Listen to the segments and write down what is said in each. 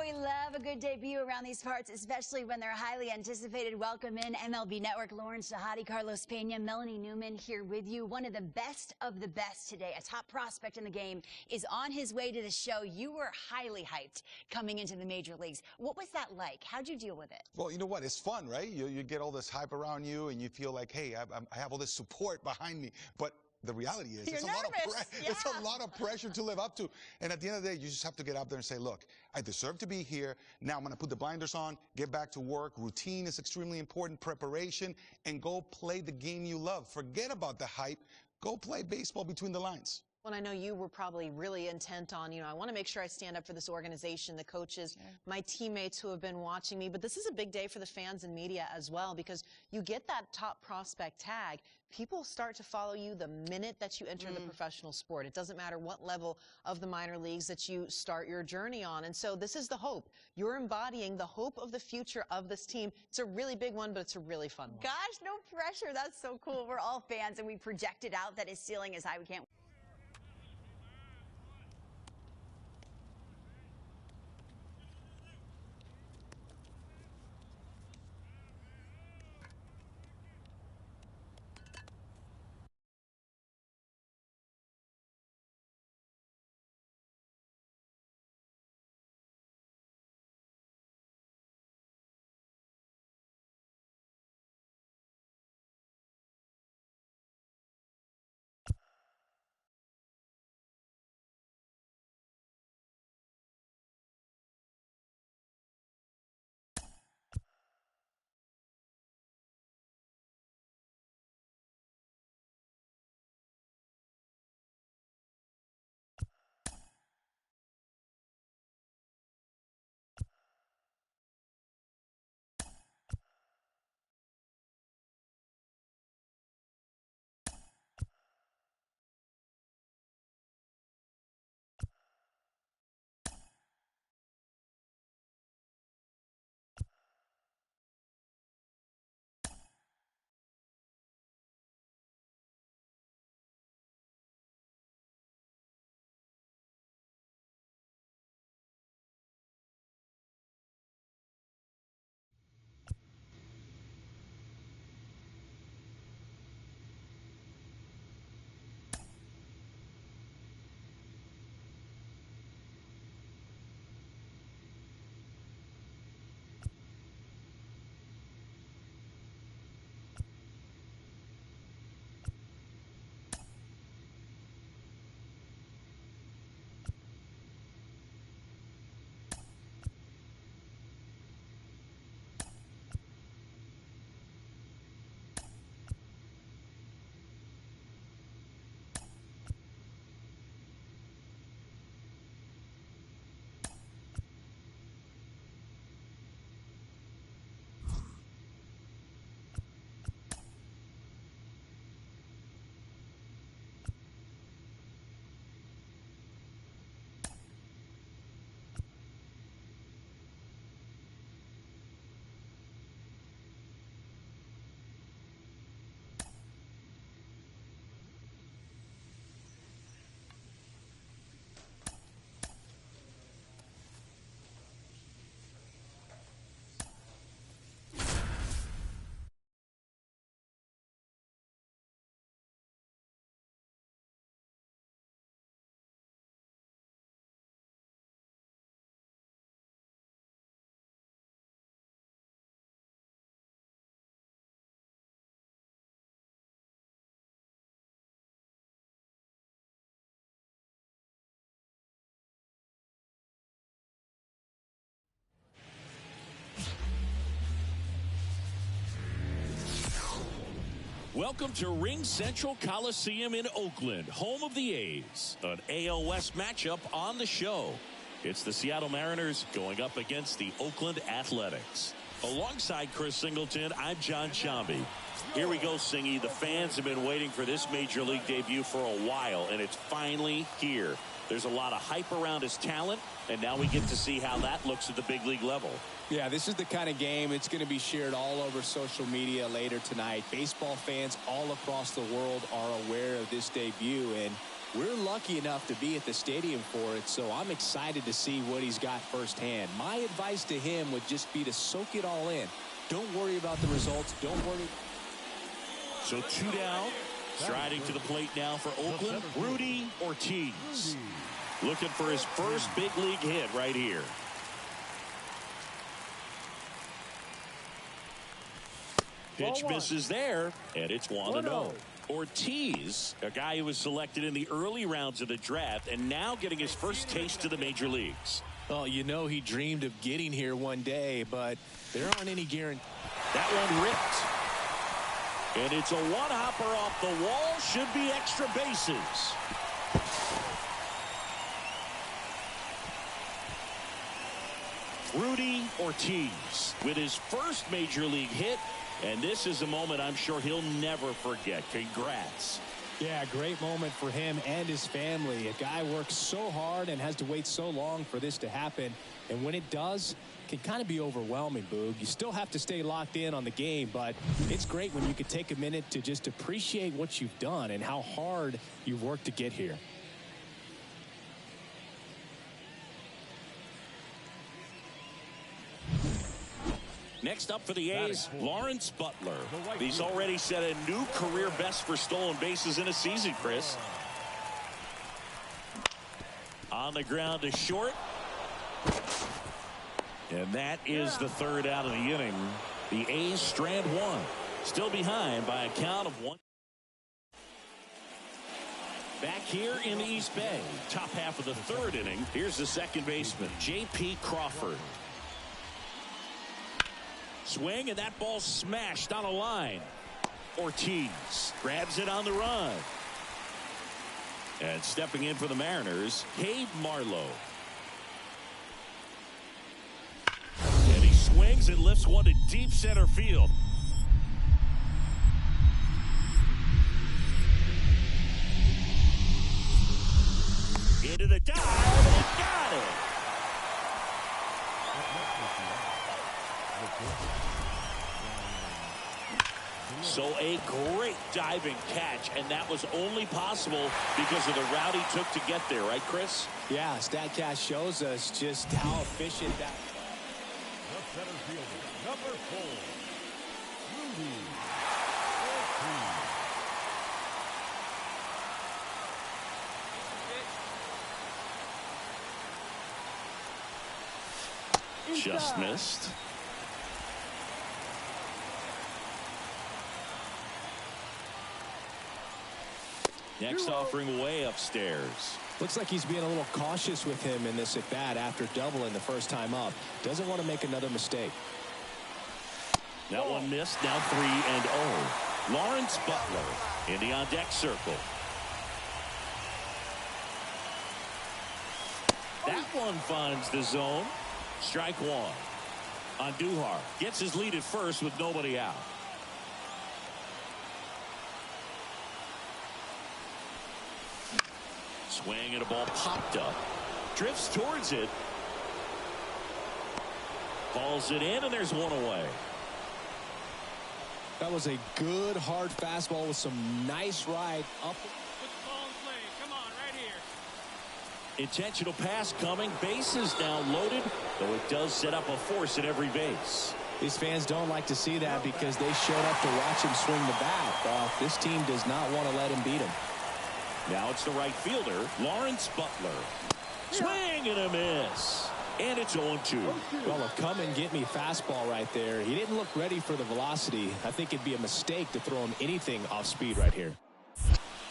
we love a good debut around these parts, especially when they're highly anticipated. Welcome in MLB Network, Lauren Shahadi, Carlos Pena, Melanie Newman here with you. One of the best today, a top prospect in the game, is on his way to the show. You were highly hyped coming into the major leagues. What was that like? How'd you deal with it? Well, you know what? It's fun, right? You get all this hype around you, and you feel like, hey, I have all this support behind me. But the reality is, it's a lot of pressure to live up to. And at the end of the day, you just have to get out there and say, look, I deserve to be here. Now I'm going to put the blinders on, get back to work. Routine is extremely important, preparation, and go play the game you love. Forget about the hype. Go play baseball between the lines. Well, I know you were probably really intent on, I want to make sure I stand up for this organization, the coaches, my teammates who have been watching me. But this is a big day for the fans and media as well, because you get that top prospect tag. People start to follow you the minute that you enter the professional sport. It doesn't matter what level of the minor leagues that you start your journey on. And so this is the hope. You're embodying the hope of the future of this team. It's a really big one, but it's a really fun one. Gosh, no pressure. That's so cool. We're all fans, and we projected out that his ceiling is high. We can't. Welcome to Ring Central Coliseum in Oakland, home of the A's. An AL West matchup on the show. It's the Seattle Mariners going up against the Oakland Athletics. Alongside Chris Singleton, I'm John Shambi. Here we go, Singy. The fans have been waiting for this Major League debut for a while, and it's finally here. There's a lot of hype around his talent, and now we get to see how that looks at the big league level. Yeah, this is the kind of game it's going to be shared all over social media later tonight. Baseball fans all across the world are aware of this debut, and We're lucky enough to be at the stadium for it, so I'm excited to see what he's got firsthand. My advice to him would just be to soak it all in. Don't worry about the results. Don't worry. So 2 down. Striding to the plate now for Oakland, Rudy Ortiz. Looking for his first big league hit right here. Pitch misses there, and it's 1-0. Ortiz, a guy who was selected in the early rounds of the draft and now getting his first taste of the major leagues. Well, you know he dreamed of getting here one day, but there aren't any guarantees. That one ripped. And it's a one-hopper off the wall. Should be extra bases. Rudy Ortiz with his first major league hit. And this is a moment I'm sure he'll never forget. Congrats. Yeah, great moment for him and his family. A guy works so hard and has to wait so long for this to happen. And when it does, it can kind of be overwhelming, Boog. You still have to stay locked in on the game, but it's great when you can take a minute to just appreciate what you've done and how hard you've worked to get here. Next up for the A's, Lawrence Butler. He's already set a new career best for stolen bases in a season, Chris. On the ground to short. And that is the third out of the inning. The A's strand one. Still behind by a count of 1. Back here in the East Bay. Top half of the third inning. Here's the second baseman, J.P. Crawford. Swing, and that ball smashed on a line. Ortiz grabs it on the run. And stepping in for the Mariners, Cade Marlowe. And he swings and lifts one to deep center field. Into the dive, and he got it. So a great diving catch, and that was only possible because of the route he took to get there, right, Chris? Yeah, StatCast shows us just how efficient that. The center fielder, number 4, Rudy Ortiz. Just missed. Next offering way upstairs. Looks like he's being a little cautious with him in this at-bat after doubling the first time up. Doesn't want to make another mistake. That one missed. Now 3-0. Lawrence Butler in the on-deck circle. That one finds the zone. Strike one. Andujar gets his lead at first with nobody out. Swing, and a ball popped up. Drifts towards it. Falls it in, and there's one away. That was a good hard fastball with some nice ride up. Put the ball in play. Come on, right here. Intentional pass coming. Bases now loaded, though it does set up a force at every base. These fans don't like to see that because they showed up to watch him swing the bat. This team does not want to let him beat him. Now it's the right fielder, Lawrence Butler. Swing and a miss. And it's 0-2. Well, a come and get me fastball right there. He didn't look ready for the velocity. I think it'd be a mistake to throw him anything off speed right here.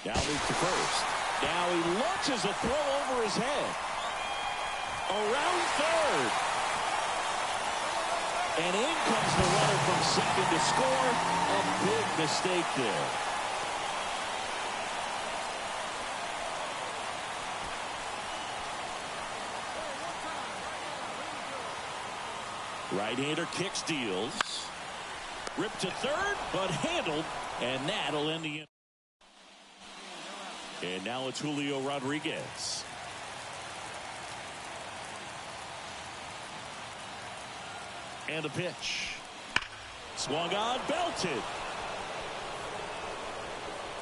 Now moves to first. Now he launches a throw over his head. Around third. And in comes the runner from second to score. A big mistake there. Right-hander kicks, deals. Ripped to third, but handled, and that'll end the inning. And now it's Julio Rodriguez. And a pitch. Swung on, belted.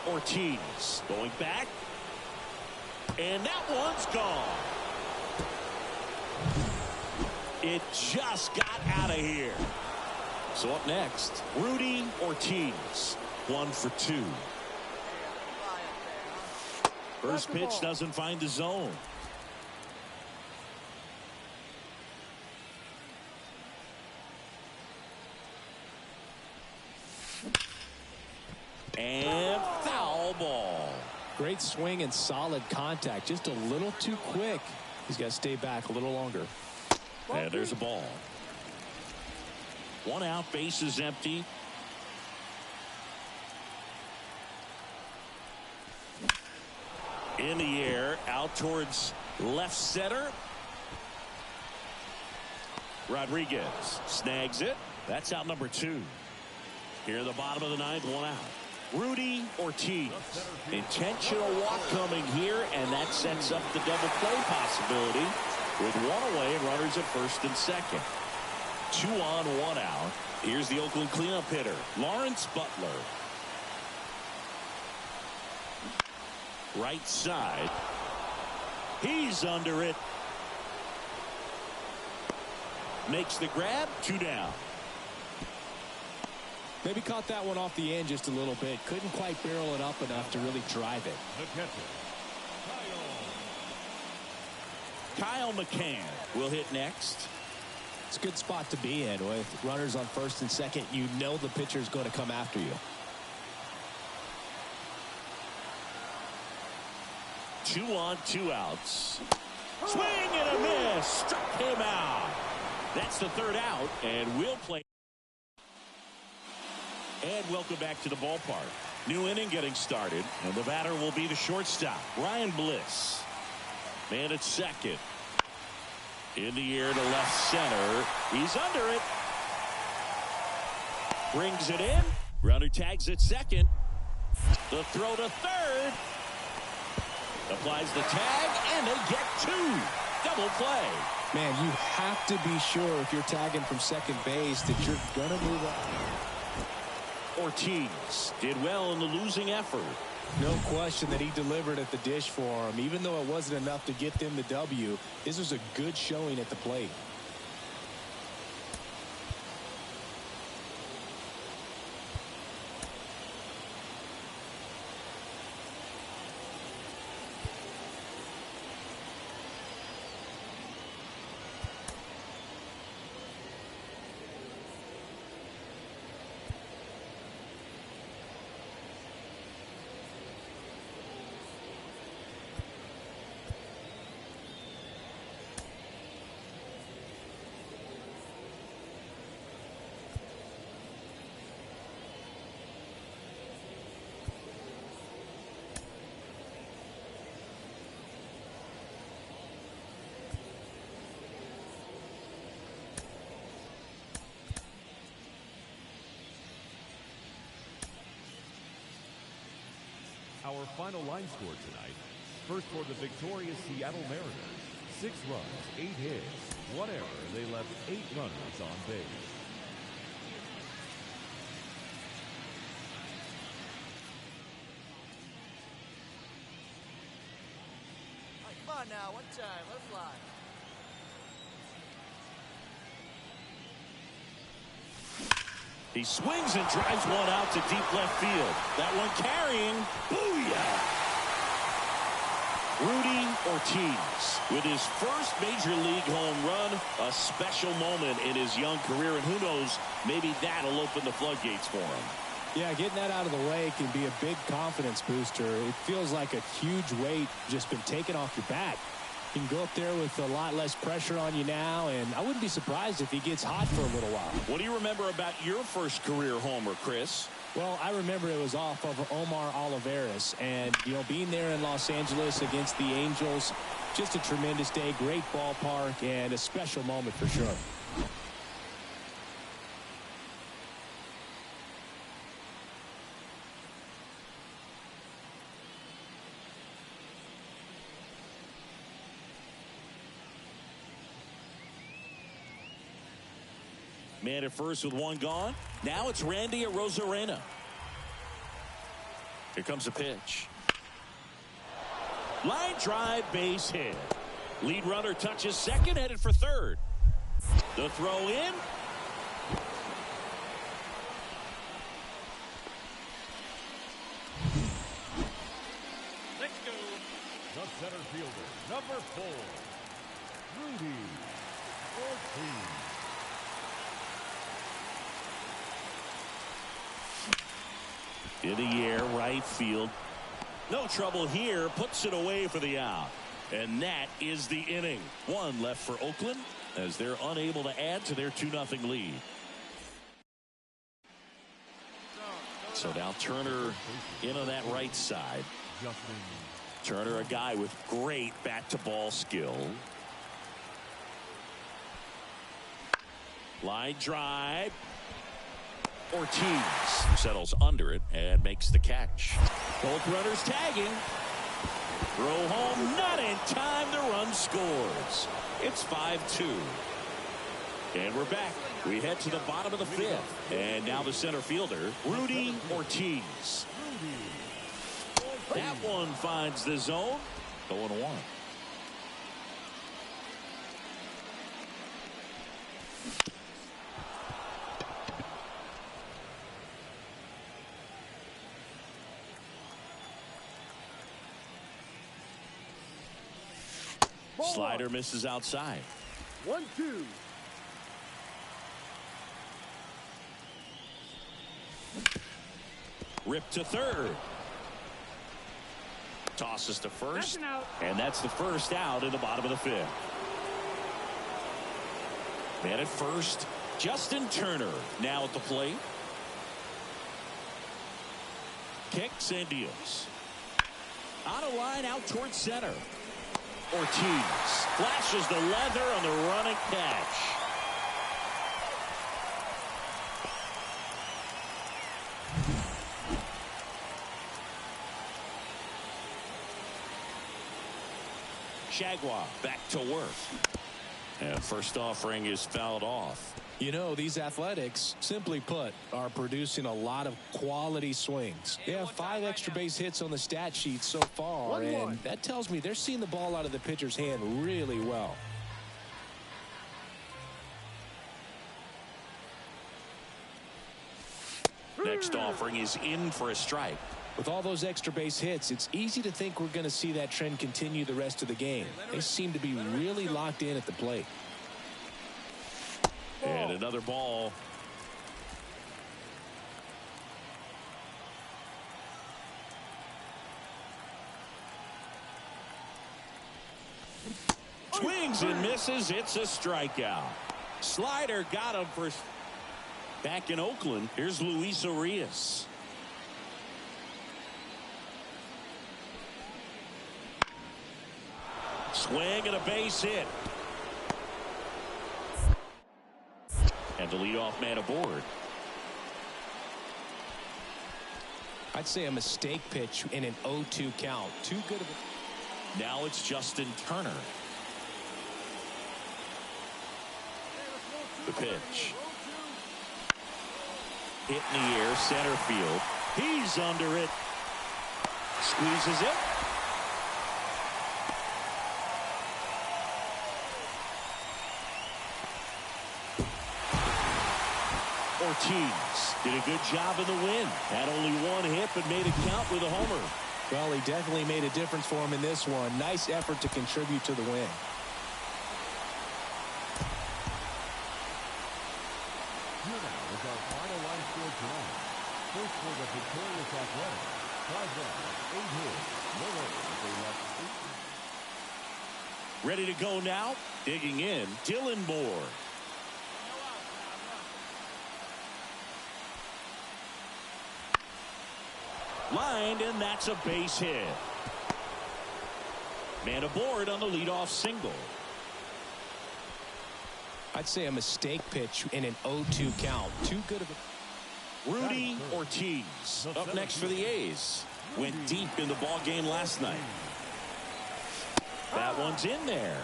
Ortiz going back. And that one's gone. It just got out of here. So up next, Rudy Ortiz, 1 for 2. First pitch doesn't find the zone. And foul ball. Great swing and solid contact. Just a little too quick. He's got to stay back a little longer. And there's a ball. 1 out, base is empty. In the air, out towards left center. Rodriguez snags it. That's out number 2. Here in the bottom of the 9th, 1 out. Rudy Ortiz. Intentional walk coming here, and that sets up the double play possibility with 1 away and runners at first and second. 2 on, 1 out. Here's the Oakland cleanup hitter, Lawrence Butler. Right side. He's under it. Makes the grab. 2 down. Maybe caught that one off the end just a little bit. Couldn't quite barrel it up enough to really drive it. The catcher, Kyle McCann will hit next. It's a good spot to be in. With runners on first and second, you know the pitcher's going to come after you. 2 on, 2 outs. Swing and a miss. Struck him out. That's the 3rd out, and we'll play. And welcome back to the ballpark. New inning getting started, and the batter will be the shortstop, Ryan Bliss. Man at second. In the air to left center. He's under it. Brings it in. Runner tags at second. The throw to third. Applies the tag, and they get 2. Double play. Man, you have to be sure if you're tagging from second base that you're going to move on. Ortiz did well in the losing effort. No question that he delivered at the dish for him. Even though it wasn't enough to get them the W, this was a good showing at the plate. our final line score tonight. First for the victorious Seattle Mariners, 6 runs, 8 hits, 1 error. They left 8 runners on base. Come on now, one time, let's fly. He swings and drives one out to deep left field. That one carrying. Booyah! Rudy Ortiz with his first major league home run. A special moment in his young career, and who knows, maybe that'll open the floodgates for him. Yeah, getting that out of the way can be a big confidence booster. It feels like a huge weight just been taken off your back. You can go up there with a lot less pressure on you now, and I wouldn't be surprised if he gets hot for a little while. What do you remember about your first career homer, Chris? Well, I remember it was off of Omar Olivares, and, you know, being there in Los Angeles against the Angels, just a tremendous day, great ballpark, and a special moment for sure. Man at first with 1 gone. Now it's Randy Arozarena. Here comes a pitch. Line drive, base hit. Lead runner touches second, headed for third. The throw in. Let's go. The center fielder, number 4, Rudy Ortiz. In the air, right field. No trouble here. Puts it away for the out. And that is the inning. One left for Oakland as they're unable to add to their 2-0 lead. So now Turner in on that right side. Turner, a guy with great bat-to-ball skill. Line drive. Ortiz settles under it and makes the catch. Both runners tagging. Throw home, not in time. The run scores. It's 5-2. And we're back. We head to the bottom of the 5th. And now the center fielder, Rudy Ortiz. That one finds the zone. 0-1. Slider misses outside. 1-2. Rip to third. Tosses to first. And that's the first out in the bottom of the 5th. Man at first, Justin Turner now at the plate. Kicks and deals. On a line out towards center. Ortiz flashes the leather on the running catch. Jaguar back to work. And first offering is fouled off. You know, these Athletics, simply put, are producing a lot of quality swings. They have 5 extra base hits on the stat sheet so far, and that tells me they're seeing the ball out of the pitcher's hand really well. Next offering is in for a strike. With all those extra base hits, it's easy to think we're going to see that trend continue the rest of the game. They seem to be really locked in at the plate. And another ball. Swings and misses. It's a strikeout. Slider got him for back in Oakland. Here's Luis Urias. Swing and a base hit. And the leadoff man aboard. I'd say a mistake pitch in an 0-2 count. Too good of a... Now it's Justin Turner. The pitch. Hit in the air, center field. He's under it. Squeezes it. Ortiz did a good job in the win. Had only 1 hit, but made it count with a homer. Well, he definitely made a difference for him in this one. Nice effort to contribute to the win. Here now is our final line score tonight. First for the victorious Athletics. 5 runs, 8 hits, no errors. They left 8. Ready to go now. Digging in, Dylan Moore. Lined, and that's a base hit. Man aboard on the leadoff single. I'd say a mistake pitch in an 0-2 count. Too good of a... Rudy Ortiz up next for the A's. Went deep in the ball game last night. That one's in there.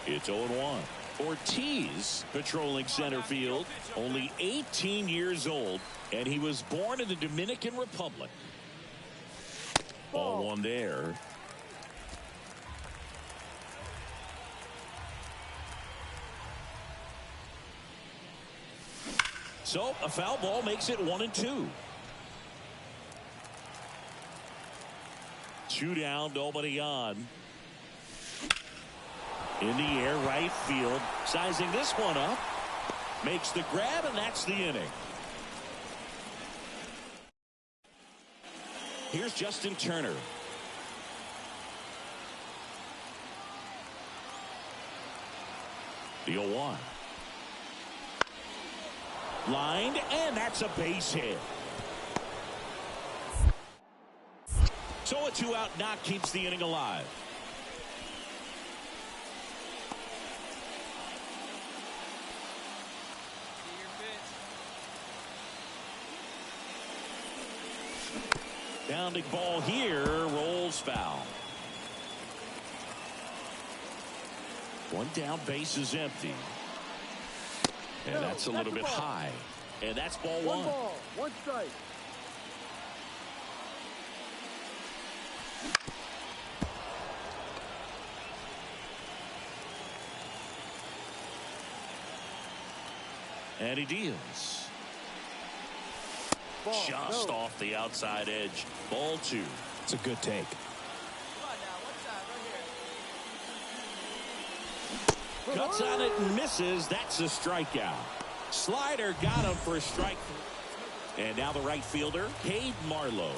It's 0-1. Ortiz patrolling center field, only 18 years old, and he was born in the Dominican Republic. Ball 1 there. So a foul ball makes it 1-2. 2 down, nobody on. In the air, right field. Sizing this one up. Makes the grab, and that's the inning. Here's Justin Turner. The 0-1. Lined, and that's a base hit. So a 2-out knock keeps the inning alive. Bounding ball here, rolls foul. 1 down, base is empty. And that's a little bit high. And that's ball 1. 1 ball, 1 strike. And he deals. Ball, just no. off the outside edge. Ball 2. It's a good take. Come on now, 1 time, right here. Cuts on it and misses. That's a strikeout. Slider got him for a strike. And now the right fielder, Cade Marlowe.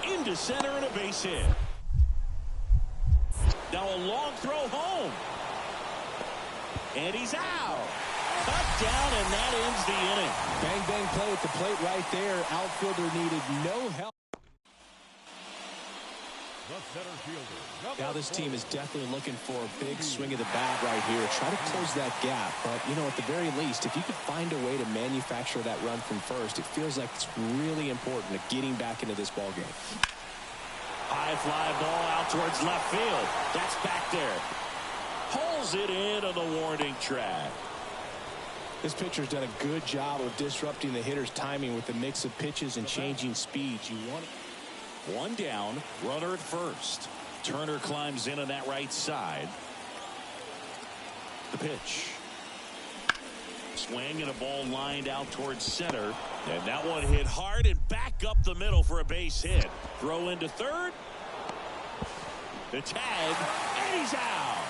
Into center and a base hit. Now a long throw home. And he's out. Cut down, and that ends the inning. Bang, bang play at the plate right there. Outfielder needed no help. The center fielder. Now this team is definitely looking for a big swing of the bat right here. Try to close that gap. But, you know, at the very least, if you could find a way to manufacture that run from first, it feels like it's really important to getting back into this ball game. High fly ball out towards left field. That's back there. Pulls it in on the warning track. This pitcher's done a good job of disrupting the hitter's timing with the mix of pitches and changing speeds. You want it. 1 down, runner at first. Turner climbs in on that right side. The pitch. Swing and a ball lined out towards center. And that one hit hard and back up the middle for a base hit. Throw into third. The tag, and he's out.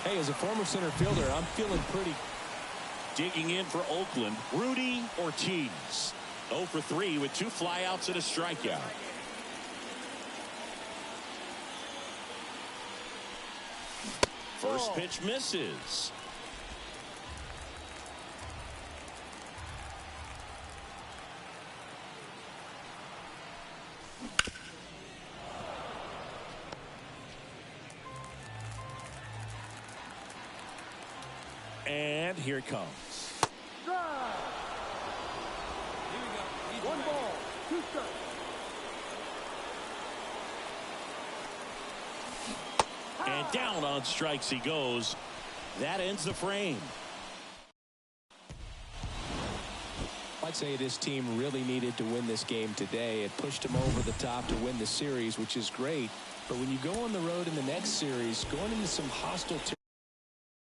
Hey, as a former center fielder, I'm feeling pretty. Digging in for Oakland, Rudy Ortiz. 0 for 3 with 2 flyouts and a strikeout. First pitch misses. And here it comes. Drive. 1 ball, 2 strikes. And down on strikes he goes. That ends the frame. I'd say this team really needed to win this game today. It pushed them over the top to win the series, which is great. But when you go on the road in the next series, going into some hostile